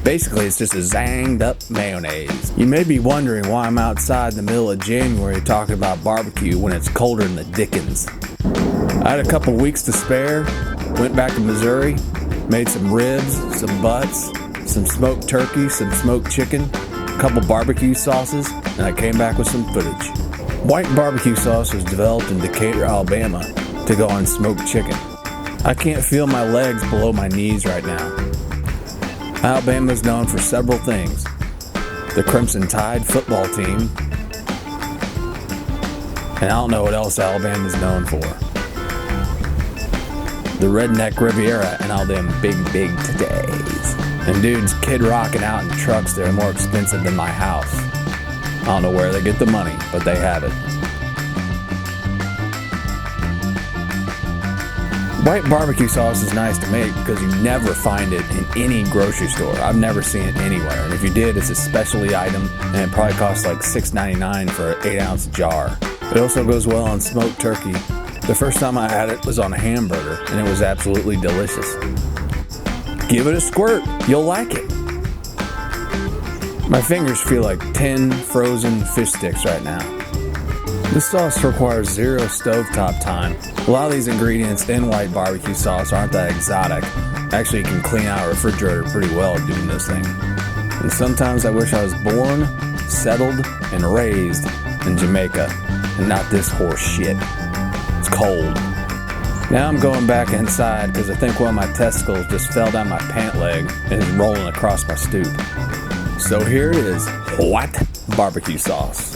Basically, it's just a zanged up mayonnaise. You may be wondering why I'm outside in the middle of January talking about barbecue when it's colder than the dickens. I had a couple weeks to spare, went back to Missouri, made some ribs, some butts, some smoked turkey, some smoked chicken, a couple barbecue sauces, and I came back with some footage. White barbecue sauce was developed in Decatur, Alabama to go on smoked chicken. I can't feel my legs below my knees right now. Alabama is known for several things. The Crimson Tide football team. And I don't know what else Alabama is known for. The Redneck Riviera and all them big today's. And dudes kid rocking out in trucks that are more expensive than my house. I don't know where they get the money, but they have it. White barbecue sauce is nice to make because you never find it in any grocery store. I've never seen it anywhere. And if you did, it's a specialty item and it probably costs like $6.99 for an 8-ounce jar. It also goes well on smoked turkey. The first time I had it was on a hamburger and it was absolutely delicious. Give it a squirt, you'll like it. My fingers feel like 10 frozen fish sticks right now. This sauce requires 0 stovetop time. A lot of these ingredients in white barbecue sauce aren't that exotic. Actually, you can clean out a refrigerator pretty well doing this thing. And sometimes I wish I was born, settled, and raised in Jamaica, and not this horse shit. It's cold. Now I'm going back inside because I think one of my testicles just fell down my pant leg and is rolling across my stoop. So here it is, white barbecue sauce.